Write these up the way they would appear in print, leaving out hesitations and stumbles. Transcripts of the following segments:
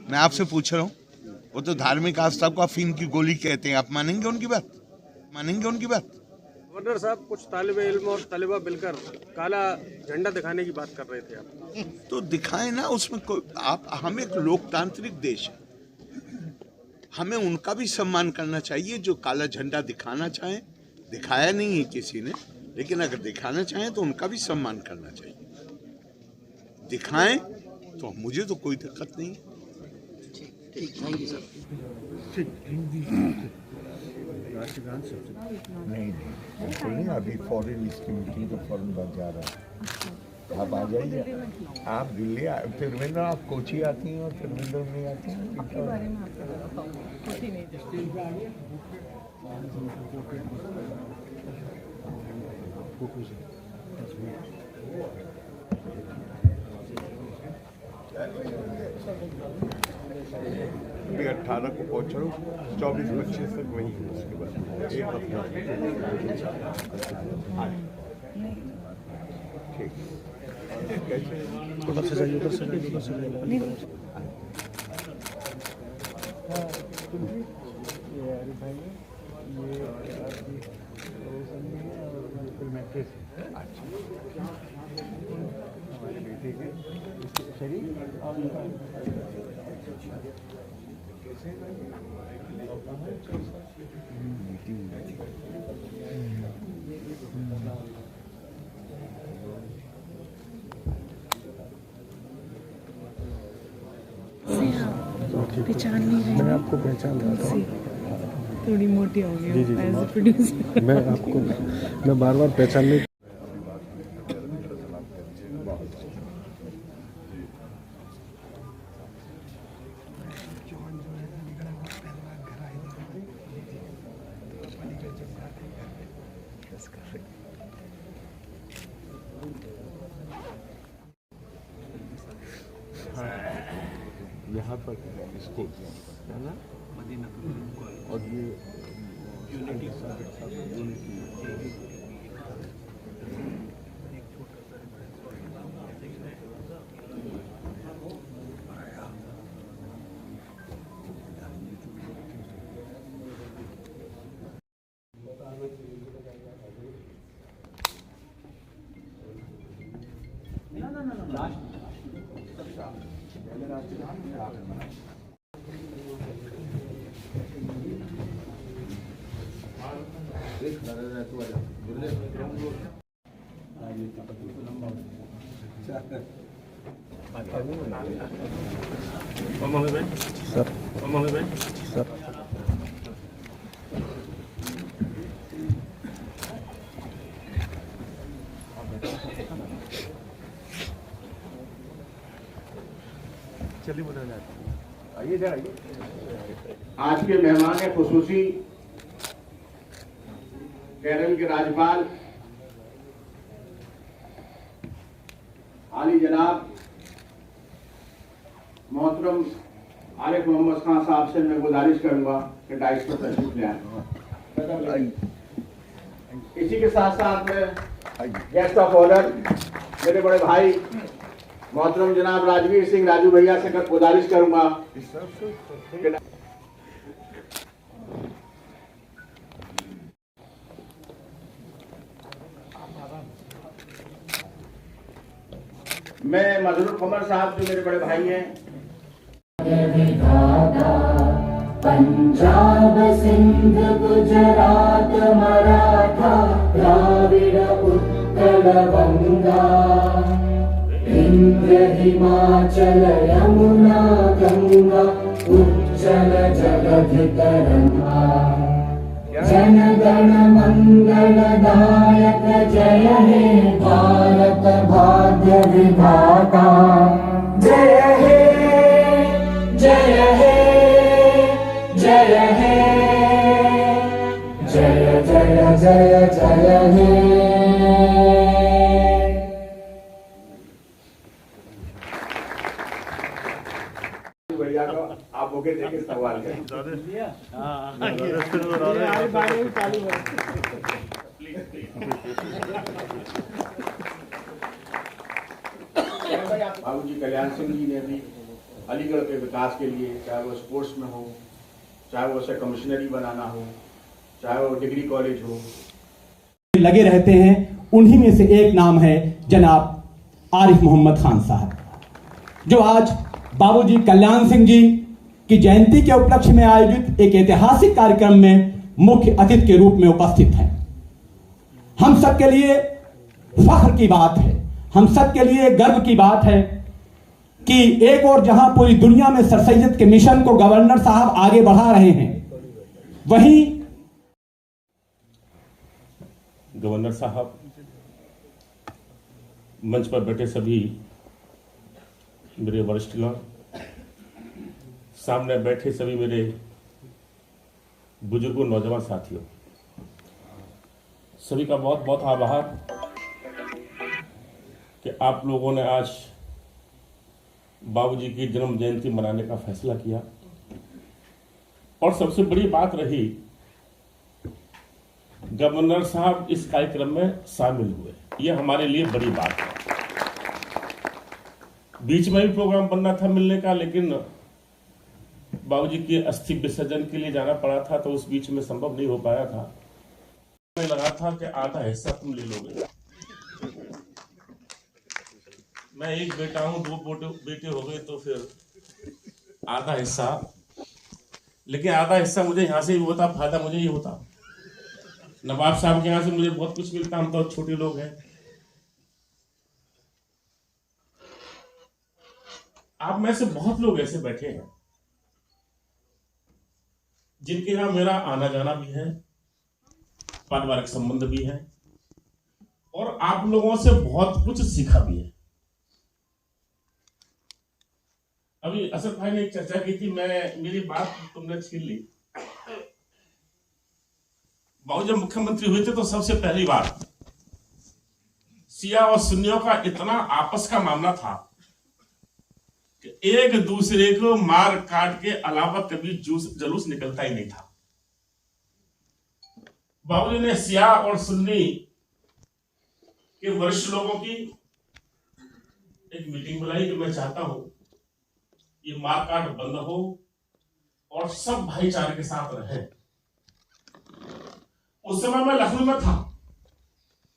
मैं आपसे पूछ रहा हूँ, वो तो धार्मिक आस्था को अफीम की गोली कहते हैं, आप मानेंगे उनकी बात? मानेंगे उनकी बात? गवर्नर साहब, कुछ तालिब इल्म और तलबा मिलकर काला झंडा दिखाने की बात कर रहे थे आप। तो दिखाएं ना, उसमें कोई आप, हम एक लोकतांत्रिक देश है, हमें उनका भी सम्मान करना चाहिए जो काला झंडा दिखाना चाहें। दिखाया नहीं है किसी ने, लेकिन अगर दिखाना चाहें तो उनका भी सम्मान करना चाहिए। दिखाएं तो मुझे तो कोई दिक्कत नहीं है। Thank you sir. नहीं, अभी फॉरेन इसकी मीटिंग तो फॉरेन बात जा रहा है। आप आ जाइए, आप दिल्ली तिरुवनंतपुरम, आप कोची आती हैं और तिरुवनंतपुरम नहीं आती हैं। आपके बारे में आपको बताऊं, कोची नहीं अभी 18 को पहुँच रहा हूँ, 24-25 तक वहीं हूँ। उसके बाद एक हफ्ता ठीक। उधर से जाइए, उधर से जाइए, उधर से जाइए। अरे भाई, ये आपकी और फिल्म एक्ट्रेस है। हमारे बेटे के शरीर पहचान नहीं रही। मैं आपको पहचान रहा था। थोड़ी मोटी हो गई जी, जी, एज अ प्रोड्यूसर। मैं बार बार पहचानने यहाँ पर इसको है ना, और ये यूनिटी सर चलिए आइए। आज के मेहमान खुसूसी केरल के राज्यपाल आली जनाब मोहतरम आरिफ मोहम्मद खान साहब से मैं गुजारिश करूंगा कि डाइस पर तशरीफ ले आए। इसी के साथ साथ में गेस्ट ऑफ ऑनर मेरे बड़े भाई मोहतरम जनाब राजवीर सिंह राजू भैया से गुजारिश करूंगा। मैं मजरूर कमर साहब जो मेरे बड़े भाई हैं, पंजाब सिंध गुजरात मराठा द्राविड़ उत्कल बंगा इंद्र हिमाचल यमुना गंगा उज्जल जगधि तरंगा जन गण मंगल दायक जय हे भारत भाग्य विधाता जय हे जय हे जय हे जय जय जय जय हे। भैया को आप होके देखे सवाल करें। बाबूजी कल्याण सिंह जी ने भी अलीगढ़ के विकास के लिए, चाहे वो स्पोर्ट्स में हो, चाहे वो उसे कमिश्नरी बनाना हो, चाहे वो डिग्री कॉलेज हो, लगे रहते हैं। उन्हीं में से एक नाम है जनाब आरिफ मोहम्मद खान साहब, जो आज बाबूजी कल्याण सिंह जी की जयंती के उपलक्ष्य में आयोजित एक ऐतिहासिक कार्यक्रम में मुख्य अतिथि के रूप में उपस्थित हैं। हम सबके लिए फख्र की बात है, हम सबके लिए गर्व की बात है कि एक और जहां पूरी दुनिया में सर सैयद के मिशन को गवर्नर साहब आगे बढ़ा रहे हैं, वहीं गवर्नर साहब, मंच पर बैठे सभी मेरे वरिष्ठगण, सामने बैठे सभी मेरे बुजुर्गों, नौजवान साथियों, सभी का बहुत बहुत आभार कि आप लोगों ने आज बाबूजी की जन्म जयंती मनाने का फैसला किया। और सबसे बड़ी बात रही, गवर्नर साहब इस कार्यक्रम में शामिल हुए, यह हमारे लिए बड़ी बात है। बीच में भी प्रोग्राम बनना था मिलने का, लेकिन बाबूजी के अस्थि विसर्जन के लिए जाना पड़ा था, तो उस बीच में संभव नहीं हो पाया था। मुझे लगा था कि आधा हिस्सा तुम ले लोगे। मैं एक बेटा हूं, दो बेटे हो गए तो फिर आधा हिस्सा, लेकिन आधा हिस्सा मुझे यहां से भी होता, फायदा मुझे ही होता। नवाब साहब के यहां से मुझे बहुत कुछ मिलता, हम तो छोटे लोग हैं। आप में से बहुत लोग ऐसे बैठे हैं जिनके यहां मेरा आना जाना भी है, पारिवारिक संबंध भी है, और आप लोगों से बहुत कुछ सीखा भी है। अभी असद भाई ने एक चर्चा की थी, मेरी बात तुमने छीन ली। बाबू जब मुख्यमंत्री हुए थे तो सबसे पहली बार शिया और सुन्नियों का इतना आपस का मामला था कि एक दूसरे को मार काट के अलावा कभी जलूस निकलता ही नहीं था। बाबूजी ने शिया और सुन्नी के वरिष्ठ लोगों की एक मीटिंग बुलाई कि मैं चाहता हूं ये मारकाट बंद हो और सब भाईचारे के साथ रहे। उस समय मैं लखनऊ में था,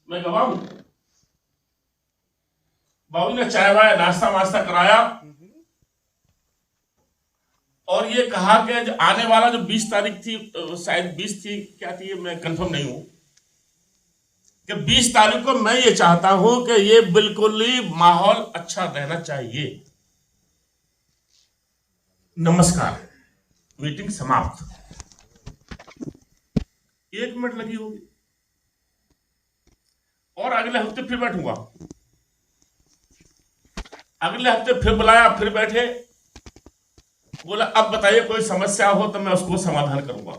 मैं गवाह हूं। बाबू ने चाय वाय नाश्ता वास्ता कराया और ये कहा कि आने वाला जो 20 तारीख थी, शायद 20 थी, क्या थी मैं कंफर्म नहीं हूं, कि 20 तारीख को मैं ये चाहता हूं कि ये बिल्कुल ही माहौल अच्छा रहना चाहिए। नमस्कार, मीटिंग समाप्त। 1 मिनट लगी होगी और अगले हफ्ते फिर बैठूंगा। अगले हफ्ते फिर बुलाया, फिर बैठे, बोला अब बताइए कोई समस्या हो तो मैं उसको समाधान करूंगा।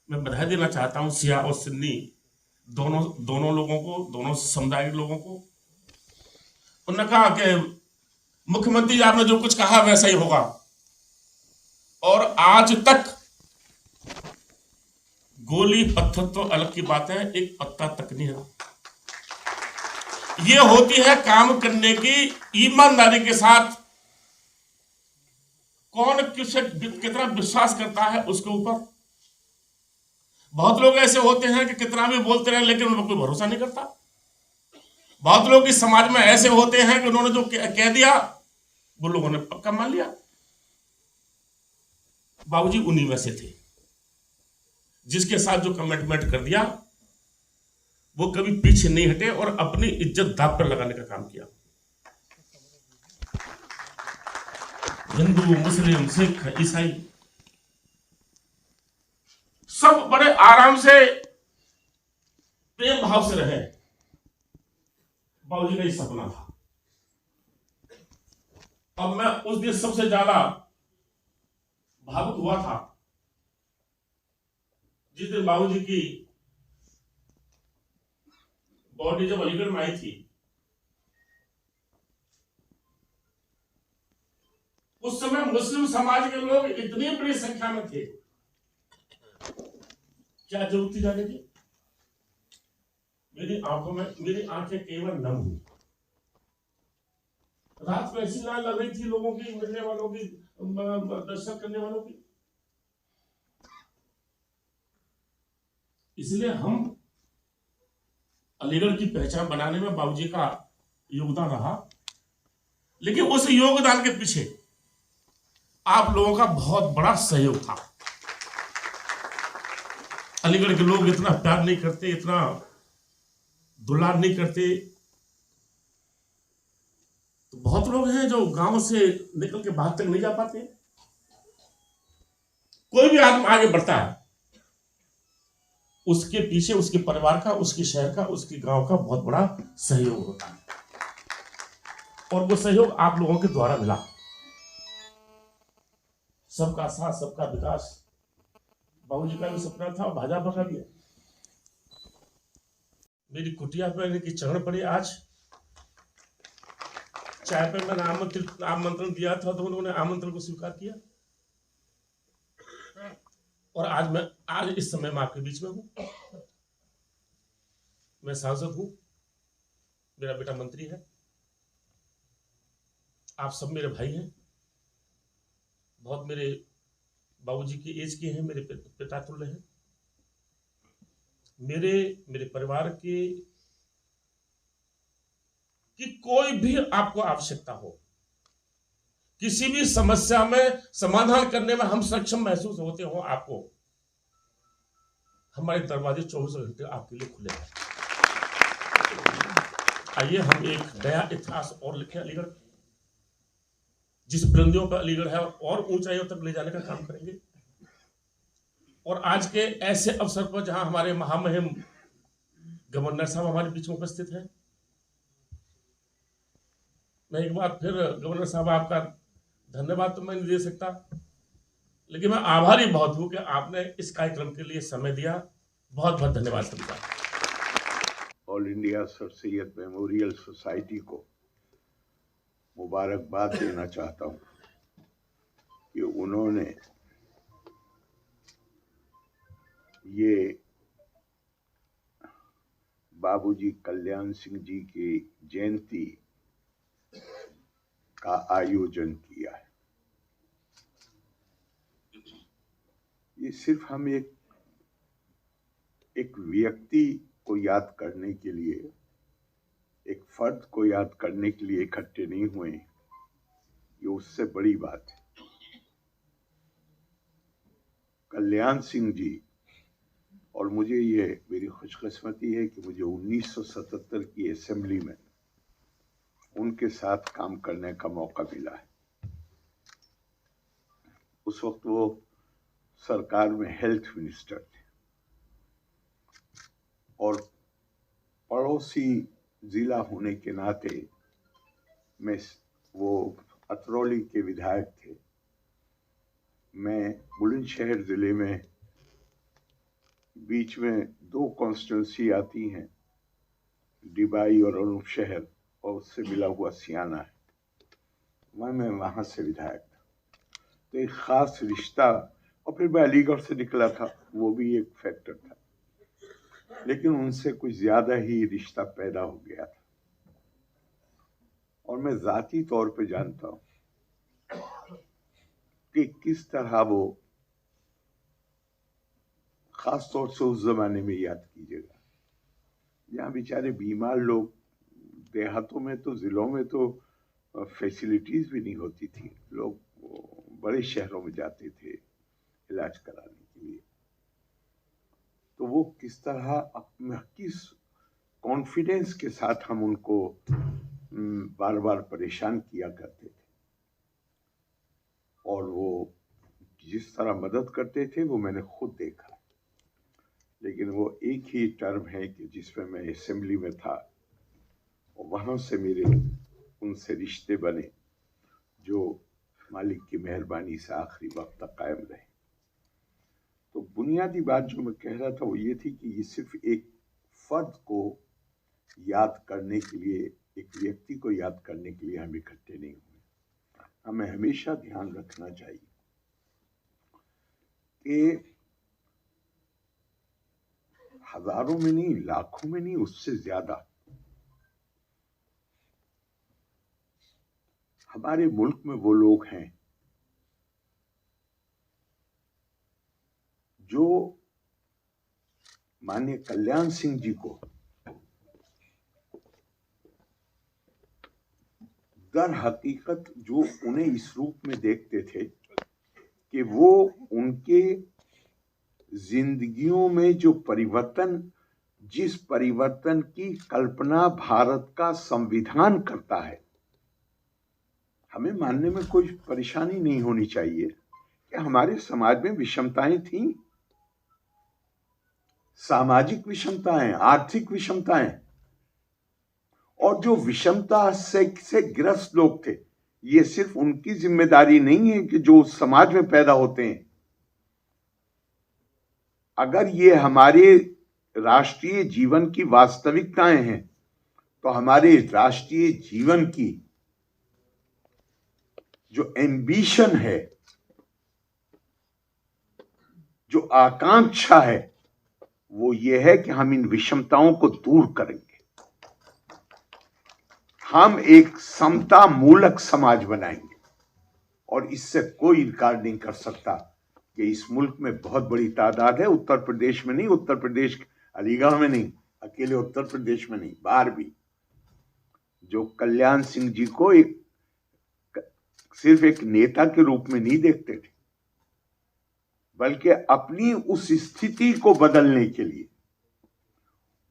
मैं बधाई देना चाहता हूं शिया और सुन्नी दोनों लोगों को, दोनों समुदाय के लोगों को। उन्होंने कहा कि मुख्यमंत्री जी आपने जो कुछ कहा वैसा ही होगा, और आज तक गोली पत्थर तो अलग की बात है, एक पत्ता तक नहीं है। ये होती है काम करने की ईमानदारी के साथ। कौन कितना विश्वास करता है उसके ऊपर। बहुत लोग ऐसे होते हैं कि कितना भी बोलते रहे लेकिन उन पर कोई भरोसा नहीं करता। बहुत लोग इस समाज में ऐसे होते हैं कि उन्होंने जो कह दिया वो लोगों ने पक्का मान लिया। बाबूजी उन्हीं में से थे जिसके साथ जो कमिटमेंट कर दिया वो कभी पीछे नहीं हटे और अपनी इज्जत दांव पर लगाने का काम किया। हिंदू, मुस्लिम, सिख, ईसाई सब बड़े आराम से प्रेम भाव से रहे। बाबूजी का ये सपना था। अब मैं उस दिन सबसे ज्यादा भावुक हुआ था जिस दिन बाबूजी की बॉडी जब अलीगढ़ में आई थी। उस समय मुस्लिम समाज के लोग इतनी बड़ी संख्या में थे, क्या जरूरत थी जाने की। मेरी आंखों में, मेरी आंखें केवल नम हुई। रात को ऐसी लाइन लग रही थी लोगों की, मिलने वालों की, दर्शन करने वालों की। इसलिए हम अलीगढ़ की पहचान बनाने में बाबूजी का योगदान रहा, लेकिन उस योगदान के पीछे आप लोगों का बहुत बड़ा सहयोग था। अलीगढ़ के लोग इतना प्यार नहीं करते, इतना दुलार नहीं करते। तो बहुत लोग हैं जो गांव से निकल के बाहर तक नहीं जा पाते। कोई भी आदमी आगे बढ़ता है, उसके पीछे उसके परिवार का, उसके शहर का, उसके गांव का बहुत बड़ा सहयोग होता है, और वो सहयोग आप लोगों के द्वारा मिला। सबका साथ, सबका विकास बाबूजी का भी सपना था और भाजपा का भी है। मेरी कुटिया पर इनकी चरण पड़ी आज। चाय पे मैंने आमंत्रण दिया था, तो उन्होंने आमंत्रण को स्वीकार किया, और आज इस समय मैं आपके बीच में हूं। मैं सांसद हूं, मेरा बेटा मंत्री है, आप सब मेरे भाई हैं, बहुत मेरे बाबूजी की एज के हैं, मेरे पिता तुल्य हैं। मेरे परिवार के कि कोई भी आपको आवश्यकता हो, किसी भी समस्या में समाधान करने में हम सक्षम महसूस होते हो, आपको हमारे दरवाजे 24 घंटे आपके लिए खुले हैं। आइए हम एक नया इतिहास और लिखें अलीगढ़, जिस बुलंदियों पर अलीगढ़ है और ऊंचाइयों तक ले जाने का काम करेंगे। और आज के ऐसे अवसर पर जहां हमारे महामहिम गवर्नर साहब हमारे बीच में उपस्थित हैं, मैं एक बार फिर गवर्नर साहब आपका धन्यवाद तो मैं नहीं दे सकता, लेकिन मैं आभारी बहुत हूं कि आपने इस कार्यक्रम के लिए समय दिया। बहुत बहुत धन्यवाद सबका। All India sir Syed memorial society को मुबारकबाद देना चाहता हूं कि उन्होंने ये बाबूजी कल्याण सिंह जी की जयंती का आयोजन किया है। ये सिर्फ हम एक व्यक्ति को याद करने के लिए, एक फर्द को याद करने के लिए इकट्ठे नहीं हुए, ये उससे बड़ी बात है। कल्याण सिंह जी, और मुझे ये मेरी खुशकिस्मती है कि मुझे 1977 की असेंबली में उनके साथ काम करने का मौका मिला है। उस वक्त वो सरकार में हेल्थ मिनिस्टर थे, और पड़ोसी जिला होने के नाते मैं, वो अतरौली के विधायक थे, मैं बुलंदशहर जिले में बीच में 2 कॉन्स्टिट्यूंसी आती हैं, डिबाई और अनूप शहर, और उससे मिला हुआ सियाना है, मैं वहां से विधायक था। तो एक खास रिश्ता, और फिर मैं अलीगढ़ से निकला था, वो भी एक फैक्टर था, लेकिन उनसे कुछ ज्यादा ही रिश्ता पैदा हो गया था। और मैं जाती तौर पे जानता हूं कि किस तरह वो, खास तौर से उस जमाने में याद कीजिएगा, जहाँ बेचारे बीमार लोग, देहातों में तो, जिलों में तो फैसिलिटीज भी नहीं होती थी, लोग बड़े शहरों में जाते थे इलाज कराने के लिए। तो वो किस तरह, किस कॉन्फिडेंस के साथ हम उनको बार बार परेशान किया करते थे, और वो जिस तरह मदद करते थे वो मैंने खुद देखा। लेकिन वो एक ही टर्म है कि जिसमें मैं असेंबली में था, और वहाँ से मेरे उनसे रिश्ते बने जो मालिक की मेहरबानी से आखिरी वक्त तक कायम रहे। तो बुनियादी बात जो मैं कह रहा था वो ये थी कि ये सिर्फ एक फर्द को याद करने के लिए, एक व्यक्ति को याद करने के लिए हम इकट्ठे नहीं हुए। हमें हमेशा ध्यान रखना चाहिए कि हजारों में नहीं, लाखों में नहीं, उससे ज्यादा हमारे मुल्क में वो लोग हैं जो माननीय कल्याण सिंह जी को दर हकीकत जो उन्हें इस रूप में देखते थे कि वो उनके जिंदगियों में जो परिवर्तन, जिस परिवर्तन की कल्पना भारत का संविधान करता है, हमें मानने में कोई परेशानी नहीं होनी चाहिए कि हमारे समाज में विषमताएं थीं, सामाजिक विषमताएं, आर्थिक विषमताएं, और जो विषमता से ग्रस्त लोग थे, ये सिर्फ उनकी जिम्मेदारी नहीं है कि जो उस समाज में पैदा होते हैं। अगर ये हमारे राष्ट्रीय जीवन की वास्तविकताएं हैं तो हमारे राष्ट्रीय जीवन की जो एम्बिशन है, जो आकांक्षा है, वो ये है कि हम इन विषमताओं को दूर करेंगे। हम एक समता मूलक समाज बनाएंगे और इससे कोई इनकार नहीं कर सकता कि इस मुल्क में बहुत बड़ी तादाद है, उत्तर प्रदेश में नहीं, उत्तर प्रदेश अलीगढ़ में नहीं, अकेले उत्तर प्रदेश में नहीं, बाहर भी, जो कल्याण सिंह जी को सिर्फ एक नेता के रूप में नहीं देखते थे, बल्कि अपनी उस स्थिति को बदलने के लिए,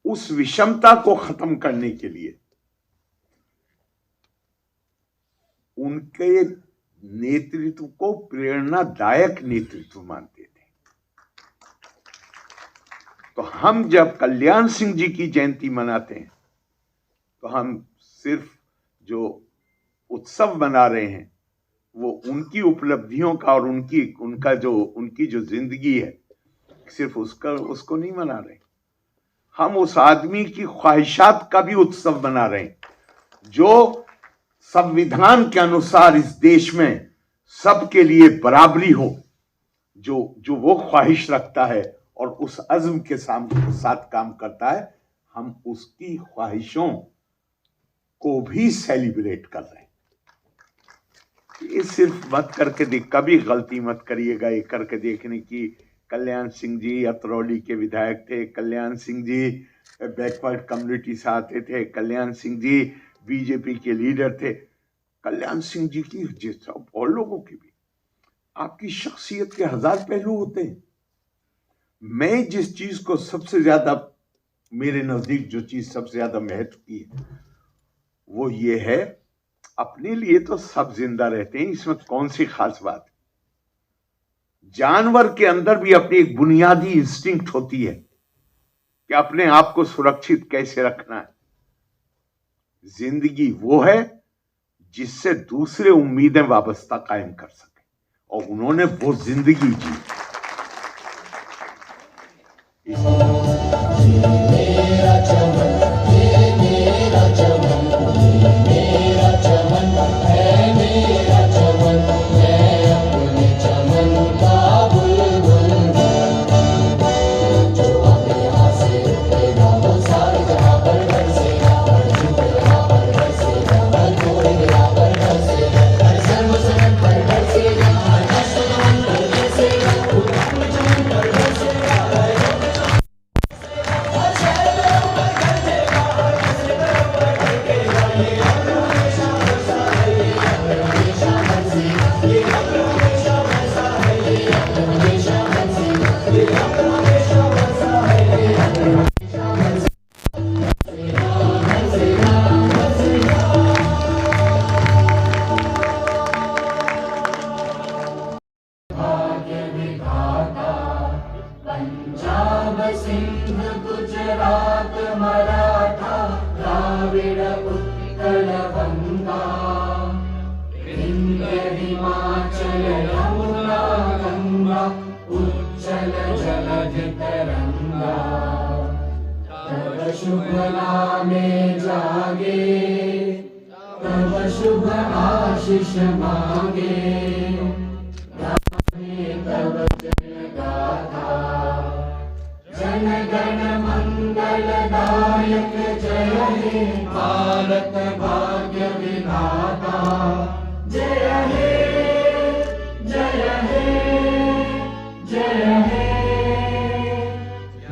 उस विषमता को खत्म करने के लिए उनके नेतृत्व को प्रेरणादायक नेतृत्व मानते थे। तो हम जब कल्याण सिंह जी की जयंती मनाते हैं तो हम सिर्फ जो उत्सव मना रहे हैं वो उनकी उपलब्धियों का और उनकी जो जिंदगी है, सिर्फ उसको नहीं मना रहे। हम उस आदमी की ख्वाहिशात का भी उत्सव मना रहे हैं जो संविधान के अनुसार इस देश में सबके लिए बराबरी हो, जो वो ख्वाहिश रखता है और उस अज़्म के साथ काम करता है। हम उसकी ख्वाहिशों को भी सेलिब्रेट कर रहे हैं। ये सिर्फ मत करके कभी गलती मत करिएगा ये करके देखने की। कल्याण सिंह जी अतरौली के विधायक थे, कल्याण सिंह जी बैकवर्ड कम्युनिटी से आते थे, कल्याण सिंह जी बीजेपी के लीडर थे। कल्याण सिंह जी की जिस और लोगों की भी आपकी शख्सियत के 1000 पहलू होते हैं। मैं जिस चीज को सबसे ज्यादा, मेरे नजदीक जो चीज सबसे ज्यादा महत्व की है वो ये है, अपने लिए तो सब जिंदा रहते हैं, इसमें कौन सी खास बात है। जानवर के अंदर भी अपनी एक बुनियादी इंस्टिंक्ट होती है कि अपने आप को सुरक्षित कैसे रखना है। जिंदगी वो है जिससे दूसरे उम्मीदें वाबस्ता कायम कर सके, और उन्होंने वो जिंदगी जी। मेरा चमन, मेरा चमन, मेरा चमन है, मेरा चमन, मैं अपने चमन का बुलबुल जो अपने यहाँ से पैदा हो, सारे जहाँ पर बरसेगा, जहाँ पर बरसेगा, हर कोई यहाँ पर बरसेगा, हर सर्वसमन पर बरसेगा, हर सर्वसमन पर बरसेगा, अपने चमन पर बरसेगा, पंजाब सिंध गुजरात मराठा द्राविड़ उत्कल गंगा विंध्य हिमाचल यमुना गंगा उज्जल जलधि तरंगा तब शुभ नामे जागे तब शुभ आशीष मांगे तब जय गाथा जन गण मंगल दायक जय हे भारत भाग्य विधाता जय हे जय हे जय हे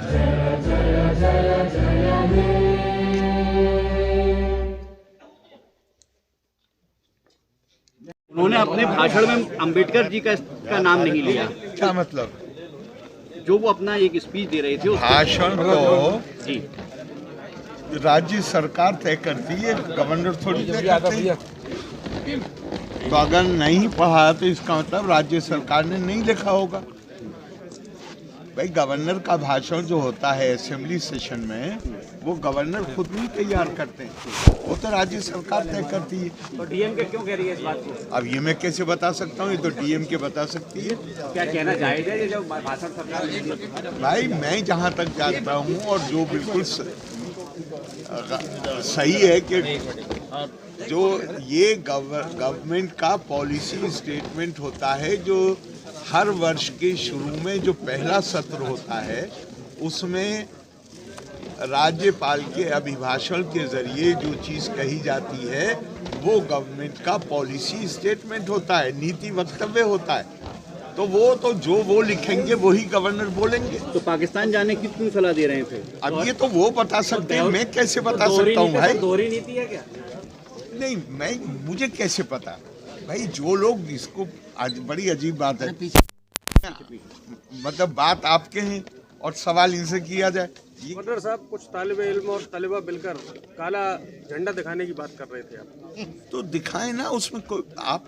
जय जय जय जय हे। उन्होंने अपने भाषण में अंबेडकर जी का नाम नहीं लिया। क्या मतलब? जो वो अपना एक स्पीच दे रहे थे भाषण तो जी राज्य सरकार तय करती है, गवर्नर थोड़ी तय करते हैं। तो अगर नहीं पढ़ा तो इसका मतलब राज्य सरकार ने नहीं लिखा होगा। भाई गवर्नर का भाषण जो होता है असेंबली सेशन में, वो गवर्नर खुद नहीं तैयार करते हैं, वो तो राज्य सरकार तय करती है। तो डीएमके क्यों कह रही है इस बात को? अब ये मैं कैसे बता सकता हूँ? ये तो डीएमके बता सकती है। क्या कहना जायज है ये जो भाषण सरकार? भाई मैं जहाँ तक जानता हूँ और जो बिल्कुल सही है कि जो ये गवर्नमेंट का पॉलिसी स्टेटमेंट होता है, जो हर वर्ष के शुरू में जो पहला सत्र होता है, उसमें राज्यपाल के अभिभाषण के जरिए जो चीज़ कही जाती है वो गवर्नमेंट का पॉलिसी स्टेटमेंट होता है, नीति वक्तव्य होता है। तो वो लिखेंगे वही गवर्नर बोलेंगे। तो पाकिस्तान जाने की क्यों सलाह दे रहे थे? अब ये तो वो बता सकते हैं, मैं कैसे बता सकता हूँ भाई? दोहरी नीति है क्या? नहीं, मुझे कैसे पता भाई? जो लोग इसको आज बड़ी अजीब बात है, मतलब बात आपके हैं और सवाल इनसे किया जाए। गवर्नर साहब, कुछ तालिबे इल्म और तलबा मिलकर काला झंडा दिखाने की बात कर रहे थे आप। तो दिखाएं ना, उसमें कोई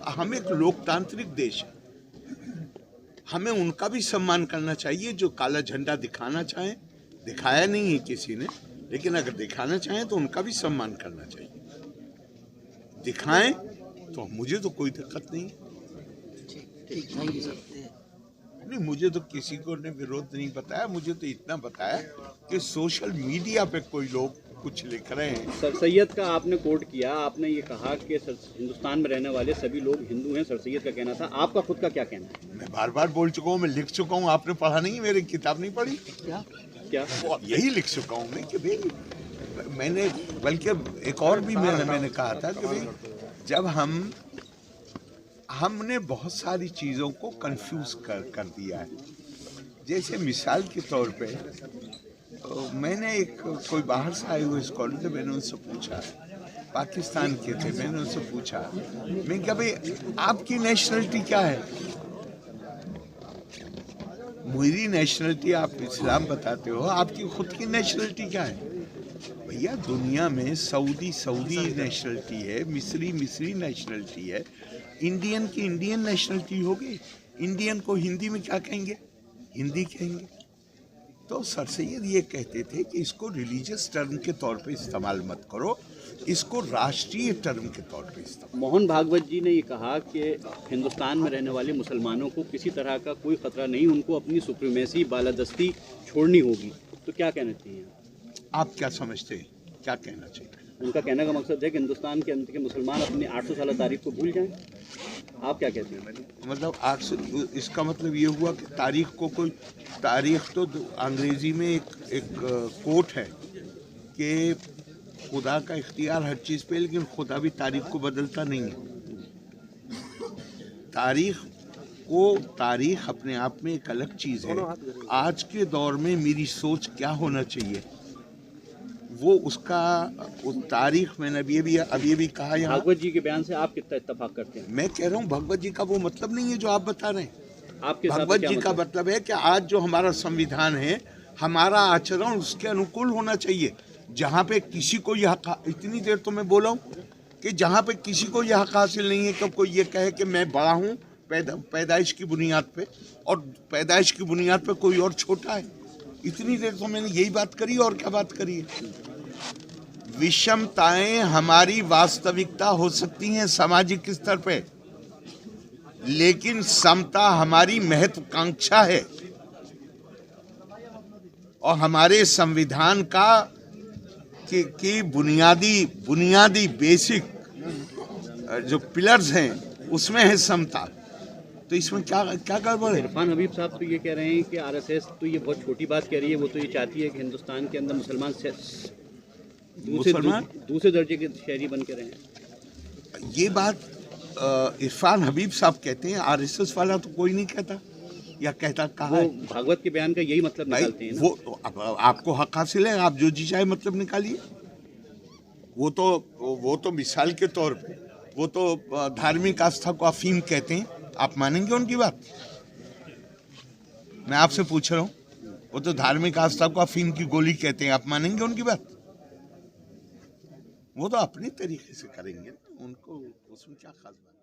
हम एक लोकतांत्रिक देश है, हमें उनका भी सम्मान करना चाहिए जो काला झंडा दिखाना चाहें। दिखाया नहीं है किसी ने, लेकिन अगर दिखाना चाहें तो उनका भी सम्मान करना चाहिए। दिखाएं तो मुझे तो कोई दिक्कत नहीं है। ठीक, थैंक यू सर। नहीं, मुझे तो किसी को ने विरोध नहीं बताया। मुझे तो इतना बताया कि सोशल मीडिया पे कोई लोग कुछ लिख रहे हैं। सर सैयद का आपने कोट किया, आपने ये कहा कि हिंदुस्तान में रहने वाले सभी लोग हिंदू हैं, सर सैयद का कहना था। आपका खुद का क्या कहना है? मैं बार बार बोल चुका हूँ, मैं लिख चुका हूँ। आपने पढ़ा नहीं? मेरी किताब नहीं पढ़ी? क्या यही लिख चुका हूँ मैं कि भाई मैंने, बल्कि एक और भी मैंने कहा था कि भाई जब हमने बहुत सारी चीज़ों को कंफ्यूज कर दिया है। जैसे मिसाल के तौर पे मैंने कोई बाहर से आए हुए स्कॉलर थे, मैंने उनसे पूछा, पाकिस्तान के थे, मैंने उनसे पूछा, मैं क्या भाई आपकी नेशनलिटी क्या है? मेरी नेशनलिटी आप इस्लाम बताते हो, आपकी खुद की नेशनलिटी क्या है? भैया दुनिया में सऊदी नेशनलिटी है, मिस्री नेशनलिटी है, इंडियन की इंडियन नेशनलिटी होगी। इंडियन को हिंदी में क्या कहेंगे? हिंदी कहेंगे। तो सर सैयद ये कहते थे कि इसको रिलीजियस टर्म के तौर पे इस्तेमाल मत करो, इसको राष्ट्रीय टर्म के तौर पे इस्तेमाल। मोहन भागवत जी ने ये कहा कि हिंदुस्तान में रहने वाले मुसलमानों को किसी तरह का कोई खतरा नहीं, उनको अपनी सुप्रीमेसी बालादस्ती छोड़नी होगी। तो क्या कहना चाहिए? आप क्या समझते हैं, क्या कहना चाहिए? उनका कहने का मकसद है कि हिंदुस्तान के अंदर के मुसलमान अपनी 800 साल तारीख को भूल जाएं। आप क्या कहते हैं? मतलब 800, इसका मतलब ये हुआ कि तारीख को कोई तारीख, तो अंग्रेजी में एक कोट है कि खुदा का इख्तियार हर चीज़ पे, लेकिन खुदा भी तारीख को बदलता नहीं है। तारीख अपने आप में एक अलग चीज़ है। आज के दौर में मेरी सोच क्या होना चाहिए, वो उसका उस तारीख मैंने अभी भी कहा। यहाँ भागवत जी के बयान से आप कितना इत्तेफाक करते हैं? मैं कह रहा हूँ भगवत जी का वो मतलब नहीं है जो आप बता रहे हैं। आपके भगवत जी का मतलब है कि आज जो हमारा संविधान है, हमारा आचरण उसके अनुकूल होना चाहिए। जहाँ पे किसी को यह, इतनी देर तो मैं बोला हूँ कि जहाँ पे किसी को यह हक हासिल नहीं है कि कोई ये कहे कि मैं बड़ा हूँ पैदाइश की बुनियाद पे, और पैदाइश की बुनियाद पे कोई और छोटा है। इतनी देर तो मैंने यही बात करी, और क्या बात करी है? विषमताएं हमारी वास्तविकता हो सकती हैं सामाजिक स्तर पे, लेकिन समता हमारी महत्वाकांक्षा है। और हमारे संविधान का की बुनियादी बेसिक जो पिलर्स हैं उसमें है समता। तो इसमें क्या गड़बड़ है? इरफान हबीब साहब तो ये कह रहे हैं कि आरएसएस तो ये बहुत छोटी बात कह रही है, वो तो ये चाहती है कि हिंदुस्तान के अंदर मुसलमान दूसरे दर्जे के शहरी बन के रहें। ये बात इरफान हबीब साहब कहते हैं, आरएसएस वाला तो कोई नहीं कहता, या कहता कहा है? भागवत के बयान का यही मतलब निकालते हैं ना? वो आपको हक हासिल है, आप जो जी चाहे मतलब निकालिए। वो तो मिसाल के तौर पे, वो तो धार्मिक आस्था को अफीम कहते हैं, आप मानेंगे उनकी बात? मैं आपसे पूछ रहा हूँ, वो तो धार्मिक आस्था को अफीम की गोली कहते हैं, आप मानेंगे उनकी बात? वो तो अपने तरीके से करेंगे, उनको उसमें क्या खास बात।